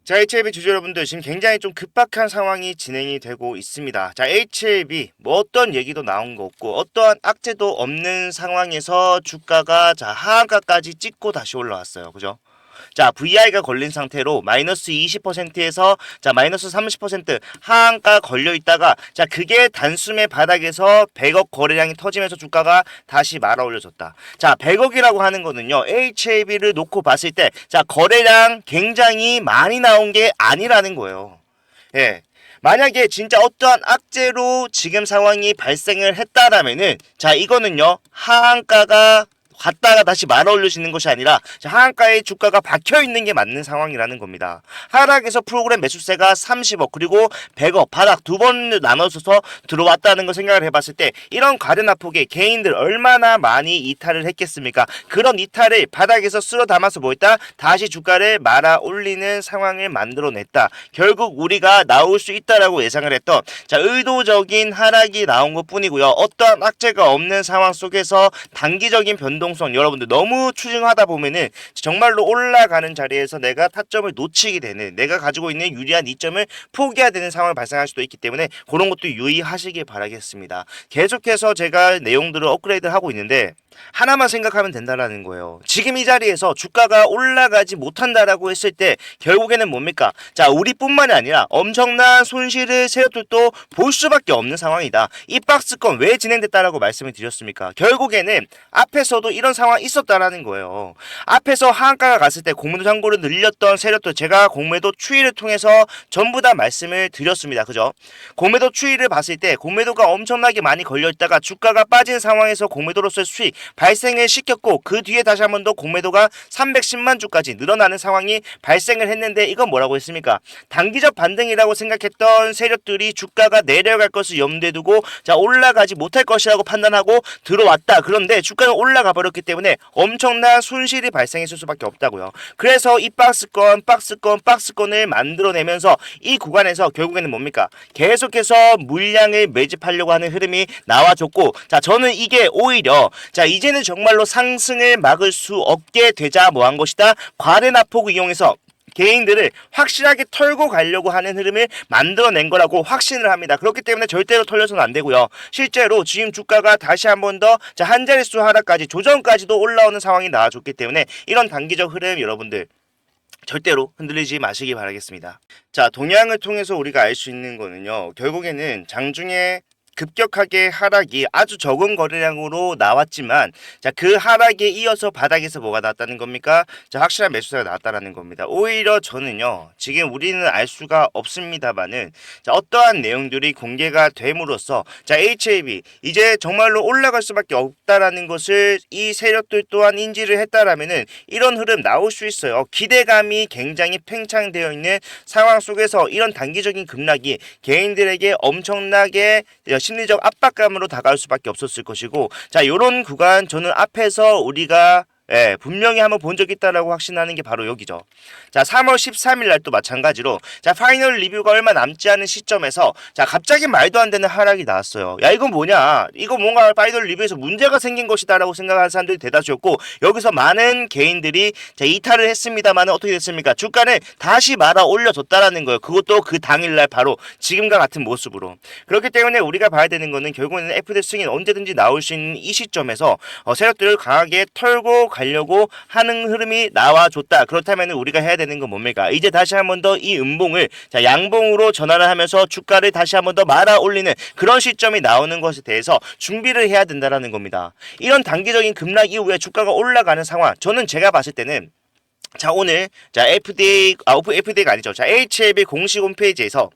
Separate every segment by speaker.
Speaker 1: 자, HLB 주주 여러분들, 지금 굉장히 좀 급박한 상황이 진행이 되고 있습니다. 자, HLB 뭐 어떤 얘기도 나온 거 없고 어떠한 악재도 없는 상황에서 주가가 자 하한가까지 찍고 다시 올라왔어요. 그죠? 자, VI가 걸린 상태로 마이너스 20%에서 자 마이너스 30% 하한가 걸려 있다가 자 그게 단숨에 바닥에서 100억 거래량이 터지면서 주가가 다시 말아 올려졌다. 자, 100억이라고 하는 거는요, HAB를 놓고 봤을 때 자 거래량 굉장히 많이 나온 게 아니라는 거예요. 예. 만약에 진짜 어떠한 악재로 지금 상황이 발생을 했다라면은 자 이거는요, 하한가가 갔다가 다시 말아 올려지는 것이 아니라 하한가에 주가가 박혀 있는 게 맞는 상황이라는 겁니다. 하락에서 프로그램 매수세가 30억 그리고 100억 바닥 두 번 나눠서 들어왔다는 거 생각을 해봤을 때 이런 과대납폭에 개인들 얼마나 많이 이탈을 했겠습니까? 그런 이탈을 바닥에서 쓸어 담아서 뭐 했다? 다시 주가를 말아 올리는 상황을 만들어냈다. 결국 우리가 나올 수 있다라고 예상을 했던 자 의도적인 하락이 나온 것 뿐이고요. 어떠한 악재가 없는 상황 속에서 단기적인 변동 여러분들 너무 추징하다 보면은 정말로 올라가는 자리에서 내가 타점을 놓치게 되는, 내가 가지고 있는 유리한 이점을 포기해야 되는 상황이 발생할 수도 있기 때문에 그런 것도 유의하시길 바라겠습니다. 계속해서 제가 내용들을 업그레이드를 하고 있는데 하나만 생각하면 된다라는 거예요. 지금 이 자리에서 주가가 올라가지 못한다라고 했을 때 결국에는 뭡니까? 자, 우리뿐만이 아니라 엄청난 손실을 세력들도 볼 수밖에 없는 상황이다. 이 박스권 왜 진행됐다라고 말씀을 드렸습니까? 결국에는 앞에서도 이런 상황이 있었다라는 거예요. 앞에서 하한가가 갔을 때 공매도 잔고를 늘렸던 세력들 제가 공매도 추이를 통해서 전부 다 말씀을 드렸습니다. 그죠? 공매도 추이를 봤을 때 공매도가 엄청나게 많이 걸려있다가 주가가 빠진 상황에서 공매도로서의 수익 발생을 시켰고 그 뒤에 다시 한 번 더 공매도가 310만 주까지 늘어나는 상황이 발생을 했는데 이건 뭐라고 했습니까? 단기적 반등이라고 생각했던 세력들이 주가가 내려갈 것을 염두에 두고 자 올라가지 못할 것이라고 판단하고 들어왔다. 그런데 주가는 올라가 버렸기 때문에 엄청난 손실이 발생했을 수밖에 없다고요. 그래서 이 박스권을 만들어내면서 이 구간에서 결국에는 뭡니까? 계속해서 물량을 매집하려고 하는 흐름이 나와줬고 자 저는 이게 오히려 자 이제는 정말로 상승을 막을 수 없게 되자 뭐 한 것이다. 과대납폭을 이용해서 개인들을 확실하게 털고 가려고 하는 흐름을 만들어낸 거라고 확신을 합니다. 그렇기 때문에 절대로 털려서는 안 되고요. 실제로 지금 주가가 다시 한 번 더 한 자릿수 하락까지 조정까지도 올라오는 상황이 나와줬기 때문에 이런 단기적 흐름 여러분들 절대로 흔들리지 마시기 바라겠습니다. 자, 동향을 통해서 우리가 알 수 있는 거는요, 결국에는 장중에 급격하게 하락이 아주 적은 거래량으로 나왔지만 자 그 하락에 이어서 바닥에서 뭐가 나왔다는 겁니까? 자 확실한 매수세가 나왔다는 겁니다. 오히려 저는요 지금 우리는 알 수가 없습니다만은 자 어떠한 내용들이 공개가 됨으로써 자 HAB 이제 정말로 올라갈 수밖에 없다라는 것을 이 세력들 또한 인지를 했다라면은 이런 흐름 나올 수 있어요. 기대감이 굉장히 팽창되어 있는 상황 속에서 이런 단기적인 급락이 개인들에게 엄청나게 심리적 압박감으로 다가올 수밖에 없었을 것이고 자 요런 구간 저는 앞에서 우리가 분명히 한번 본 적 있다라고 확신하는 게 바로 여기죠. 자, 3월 13일 날 또 마찬가지로 자, 파이널 리뷰가 얼마 남지 않은 시점에서 자, 갑자기 말도 안 되는 하락이 나왔어요. 야, 이건 뭐냐? 이거 뭔가 파이널 리뷰에서 문제가 생긴 것이다라고 생각하는 사람들이 대다수였고 여기서 많은 개인들이 자, 이탈을 했습니다만 어떻게 됐습니까? 주가는 다시 말아 올려줬다라는 거예요. 그것도 그 당일날 바로 지금과 같은 모습으로. 그렇기 때문에 우리가 봐야 되는 거는 결국에는 FD 승인 언제든지 나올 수 있는 이 시점에서 세력들을 강하게 털고 가려고 하는 흐름이 나와줬다. 그렇다면 우리가 해야 되는 건 뭡니까? 이제 다시 한 번 더 이 음봉을 자 양봉으로 전환을 하면서 주가를 다시 한 번 더 말아 올리는 그런 시점이 나오는 것에 대해서 준비를 해야 된다라는 겁니다. 이런 단기적인 급락 이후에 주가가 올라가는 상황, 저는 제가 봤을 때는 자 오늘 자 FDA가 아니죠. 자 HLB 공식 홈페이지에서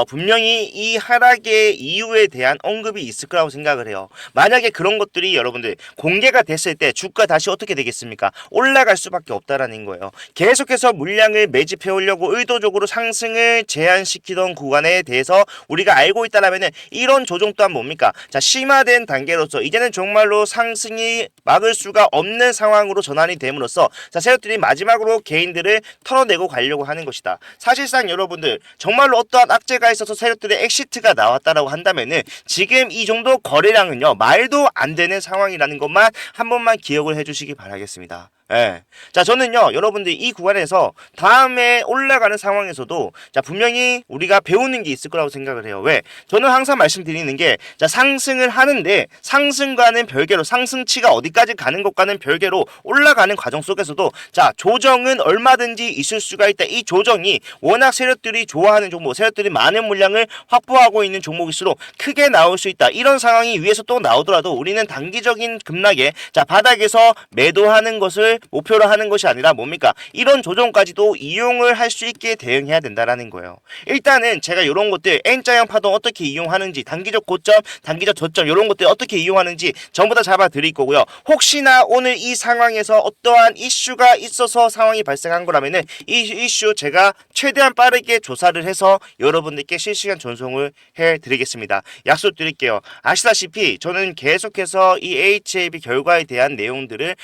Speaker 1: 분명히 이 하락의 이유에 대한 언급이 있을 거라고 생각을 해요. 만약에 그런 것들이 여러분들 공개가 됐을 때 주가 다시 어떻게 되겠습니까? 올라갈 수밖에 없다라는 거예요. 계속해서 물량을 매집해 오려고 의도적으로 상승을 제한시키던 구간에 대해서 우리가 알고 있다라면은 이런 조정 또한 뭡니까? 자, 심화된 단계로서 이제는 정말로 상승이 막을 수가 없는 상황으로 전환이 됨으로써 자, 세력들이 마지막으로 개인들을 털어내고 가려고 하는 것이다. 사실상 여러분들 정말로 어떠한 악재가 있어서 세력들의 엑시트가 나왔다라고 한다면은 지금 이 정도 거래량은요 말도 안 되는 상황이라는 것만 한 번만 기억을 해주시기 바라겠습니다. 예. 자, 저는요, 여러분들 이 구간에서 다음에 올라가는 상황에서도 자, 분명히 우리가 배우는 게 있을 거라고 생각을 해요. 왜? 저는 항상 말씀드리는 게 자, 상승을 하는데 상승과는 별개로 상승치가 어디까지 가는 것과는 별개로 올라가는 과정 속에서도 자, 조정은 얼마든지 있을 수가 있다. 이 조정이 워낙 세력들이 좋아하는 종목, 세력들이 많은 물량을 확보하고 있는 종목일수록 크게 나올 수 있다. 이런 상황이 위에서 또 나오더라도 우리는 단기적인 급락에 자, 바닥에서 매도하는 것을 목표로 하는 것이 아니라 뭡니까? 이런 조정까지도 이용을 할 수 있게 대응해야 된다라는 거예요. 일단은 제가 이런 것들 N자형 파동 어떻게 이용하는지, 단기적 고점, 단기적 저점 이런 것들 어떻게 이용하는지 전부 다 잡아 드릴 거고요. 혹시나 오늘 이 상황에서 어떠한 이슈가 있어서 상황이 발생한 거라면은 이 이슈 제가 최대한 빠르게 조사를 해서 여러분들께 실시간 전송을 해 드리겠습니다. 약속 드릴게요. 아시다시피 저는 계속해서 이 HAB 결과에 대한 내용들을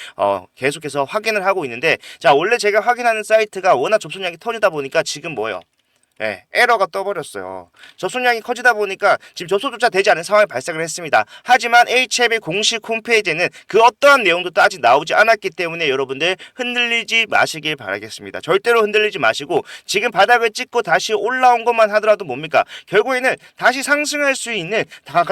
Speaker 1: 계속해서 확인을 하고 있는데 자, 원래 제가 확인하는 사이트가 워낙 접속량이 터지다 보니까 지금 뭐예요? 네, 에러가 떠버렸어요. 접속량이 커지다 보니까 지금 접속조차 되지 않은 상황이 발생을 했습니다. 하지만 HAB 공식 홈페이지에는 그 어떠한 내용도 아직 나오지 않았기 때문에 여러분들 흔들리지 마시길 바라겠습니다. 절대로 흔들리지 마시고 지금 바닥을 찍고 다시 올라온 것만 하더라도 뭡니까? 결국에는 다시 상승할 수 있는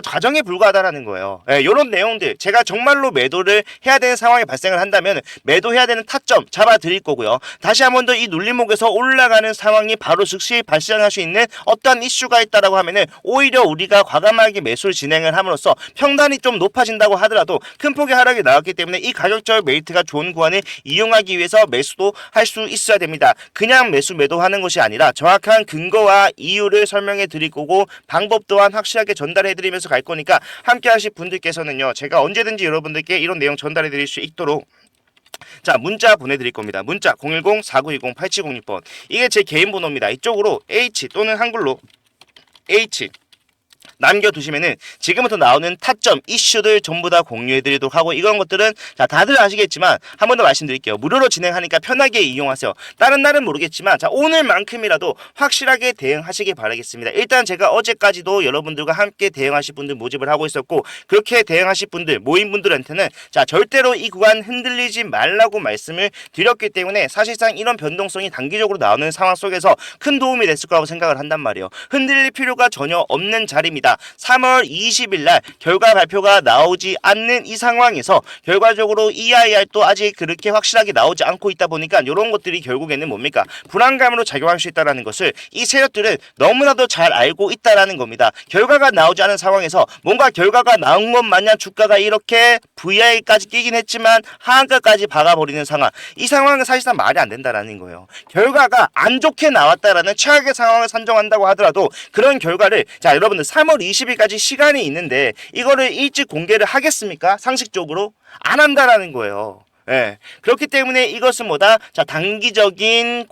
Speaker 1: 과정에 불과하다라는 거예요. 네, 이런 내용들 제가 정말로 매도를 해야 되는 상황이 발생을 한다면 매도해야 되는 타점 잡아 드릴 거고요. 다시 한 번 더 이 눌림목에서 올라가는 상황이 바로 즉시 발생할 수 있는 어떤 이슈가 있다라고 하면은 오히려 우리가 과감하게 매수를 진행을 함으로써 평단이 좀 높아진다고 하더라도 큰 폭의 하락이 나왔기 때문에 이 가격적 메리트가 좋은 구간을 이용하기 위해서 매수도 할 수 있어야 됩니다. 그냥 매도하는 것이 아니라 정확한 근거와 이유를 설명해 드릴 거고 방법 또한 확실하게 전달해 드리면서 갈 거니까 함께 하실 분들께서는요, 제가 언제든지 여러분들께 이런 내용 전달해 드릴 수 있도록 자, 문자 보내드릴 겁니다. 문자 010-4920-8706번. 이게 제 개인 번호입니다. 이쪽으로 H 또는 한글로 H 남겨두시면은 지금부터 나오는 타점 이슈들 전부 다 공유해드리도록 하고 이런 것들은 자, 다들 아시겠지만 한 번 더 말씀드릴게요. 무료로 진행하니까 편하게 이용하세요. 다른 날은 모르겠지만 자, 오늘만큼이라도 확실하게 대응하시길 바라겠습니다. 일단 제가 어제까지도 여러분들과 함께 대응하실 분들 모집을 하고 있었고 그렇게 대응하실 분들 모인 분들한테는 자, 절대로 이 구간 흔들리지 말라고 말씀을 드렸기 때문에 사실상 이런 변동성이 단기적으로 나오는 상황 속에서 큰 도움이 됐을 거라고 생각을 한단 말이에요. 흔들릴 필요가 전혀 없는 자리입니다. 3월 20일 날 결과 발표가 나오지 않는 이 상황에서 결과적으로 EIR도 아직 그렇게 확실하게 나오지 않고 있다 보니까 이런 것들이 결국에는 뭡니까? 불안감으로 작용할 수 있다는 것을 이 세력들은 너무나도 잘 알고 있다는 겁니다. 결과가 나오지 않은 상황에서 뭔가 결과가 나온 것 마냥 주가가 이렇게 VI까지 끼긴 했지만 하한가까지 박아버리는 상황, 이 상황은 사실상 말이 안 된다는 거예요. 결과가 안 좋게 나왔다라는 최악의 상황을 산정한다고 하더라도 그런 결과를 자, 여러분들 3월 20일까지 시간이 있는데 이거를 일찍 공개를 하겠습니까? 상식적으로 안 한다라는 거예요. 예. 그렇기 때문에 이것은 뭐다? 자, 단기적인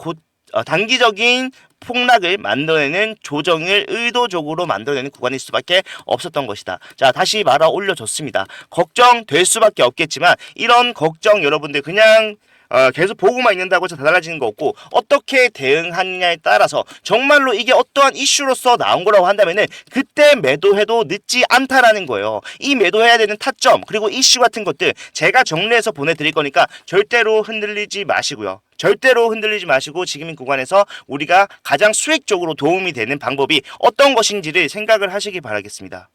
Speaker 1: 폭락을 만들어내는 조정을 의도적으로 만들어내는 구간일 수밖에 없었던 것이다. 자, 다시 말아 올려줬습니다. 걱정될 수밖에 없겠지만 이런 걱정 여러분들 그냥 계속 보고만 있는다고 해서 달라지는 거 없고 어떻게 대응하느냐에 따라서 정말로 이게 어떠한 이슈로서 나온 거라고 한다면은 그때 매도해도 늦지 않다라는 거예요. 이 매도해야 되는 타점 그리고 이슈 같은 것들 제가 정리해서 보내드릴 거니까 절대로 흔들리지 마시고요. 절대로 흔들리지 마시고 지금 이 구간에서 우리가 가장 수익적으로 도움이 되는 방법이 어떤 것인지를 생각을 하시기 바라겠습니다.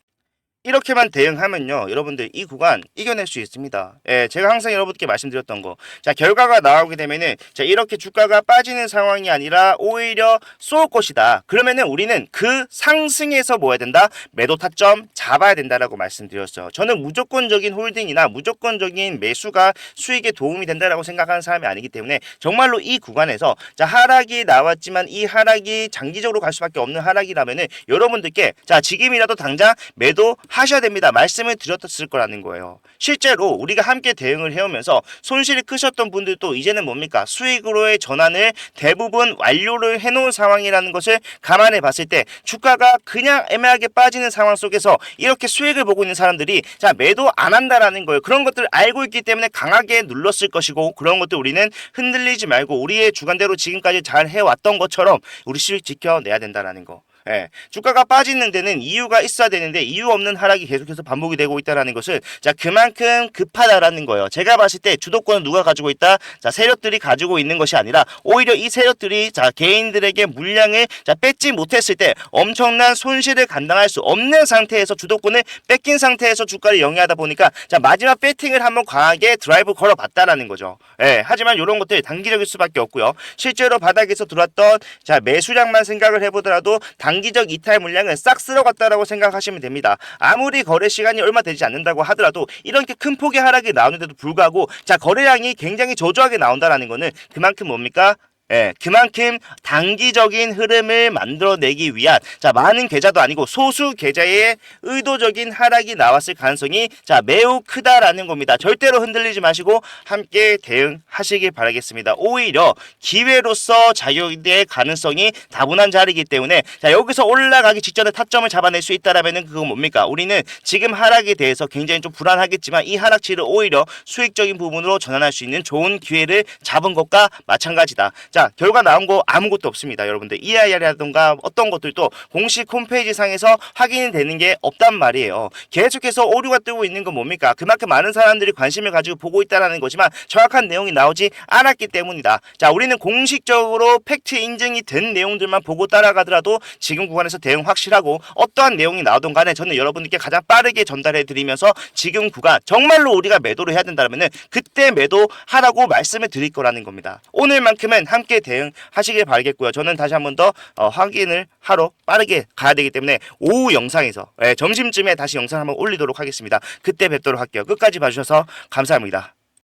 Speaker 1: 이렇게만 대응하면요, 여러분들 이 구간 이겨낼 수 있습니다. 예, 제가 항상 여러분께 말씀드렸던 거. 자, 결과가 나오게 되면은 자, 이렇게 주가가 빠지는 상황이 아니라 오히려 쏠 것이다. 그러면은 우리는 그 상승에서 뭐 해야 된다? 매도 타점 잡아야 된다라고 말씀드렸어요. 저는 무조건적인 홀딩이나 무조건적인 매수가 수익에 도움이 된다라고 생각하는 사람이 아니기 때문에 정말로 이 구간에서 자, 하락이 나왔지만 이 하락이 장기적으로 갈 수밖에 없는 하락이라면은 여러분들께 자, 지금이라도 당장 매도 하셔야 됩니다. 말씀을 드렸을 거라는 거예요. 실제로 우리가 함께 대응을 해오면서 손실이 크셨던 분들도 이제는 뭡니까? 수익으로의 전환을 대부분 완료를 해놓은 상황이라는 것을 감안해 봤을 때 주가가 그냥 애매하게 빠지는 상황 속에서 이렇게 수익을 보고 있는 사람들이 자, 매도 안 한다라는 거예요. 그런 것들을 알고 있기 때문에 강하게 눌렀을 것이고 그런 것들 우리는 흔들리지 말고 우리의 주관대로 지금까지 잘 해왔던 것처럼 우리 수익 지켜내야 된다라는 거. 예, 주가가 빠지는 데는 이유가 있어야 되는데 이유 없는 하락이 계속해서 반복이 되고 있다는 것은 자 그만큼 급하다라는 거예요. 제가 봤을 때 주도권은 누가 가지고 있다? 자 세력들이 가지고 있는 것이 아니라 오히려 이 세력들이 자 개인들에게 물량을 자 뺏지 못했을 때 엄청난 손실을 감당할 수 없는 상태에서 주도권을 뺏긴 상태에서 주가를 영위하다 보니까 자 마지막 배팅을 한번 강하게 드라이브 걸어봤다라는 거죠. 예, 하지만 이런 것들 단기적일 수밖에 없고요. 실제로 바닥에서 들어왔던 자 매수량만 생각을 해보더라도 단기적 이탈 물량은 싹 쓸어갔다라고 생각하시면 됩니다. 아무리 거래 시간이 얼마 되지 않는다고 하더라도 이렇게 큰 폭의 하락이 나오는데도 불구하고 자 거래량이 굉장히 저조하게 나온다라는 거는 그만큼 뭡니까? 예, 그만큼 단기적인 흐름을 만들어내기 위한 자 많은 계좌도 아니고 소수 계좌의 의도적인 하락이 나왔을 가능성이 자 매우 크다라는 겁니다. 절대로 흔들리지 마시고 함께 대응하시길 바라겠습니다. 오히려 기회로서 작용될 가능성이 다분한 자리이기 때문에 자 여기서 올라가기 직전에 타점을 잡아낼 수 있다라면은 그건 뭡니까? 우리는 지금 하락에 대해서 굉장히 좀 불안하겠지만 이 하락치를 오히려 수익적인 부분으로 전환할 수 있는 좋은 기회를 잡은 것과 마찬가지다. 자 결과 나온 거 아무것도 없습니다. 여러분들 EIR이라든가 어떤 것들도 공식 홈페이지 상에서 확인이 되는 게 없단 말이에요. 계속해서 오류가 뜨고 있는 건 뭡니까? 그만큼 많은 사람들이 관심을 가지고 보고 있다는 거지만 정확한 내용이 나오지 않았기 때문이다. 자 우리는 공식적으로 팩트 인증이 된 내용들만 보고 따라가더라도 지금 구간에서 대응 확실하고 어떠한 내용이 나오든 간에 저는 여러분들께 가장 빠르게 전달해 드리면서 지금 구간 정말로 우리가 매도를 해야 된다면 그때 매도하라고 말씀을 드릴 거라는 겁니다. 오늘만큼은 함께 대응하시길 바라겠고요. 저는 다시 한 번 더 확인을 하러 빠르게 가야 되기 때문에 오후 영상에서 점심쯤에 다시 영상 한번 올리도록 하겠습니다. 그때 뵙도록 할게요. 끝까지 봐주셔서 감사합니다.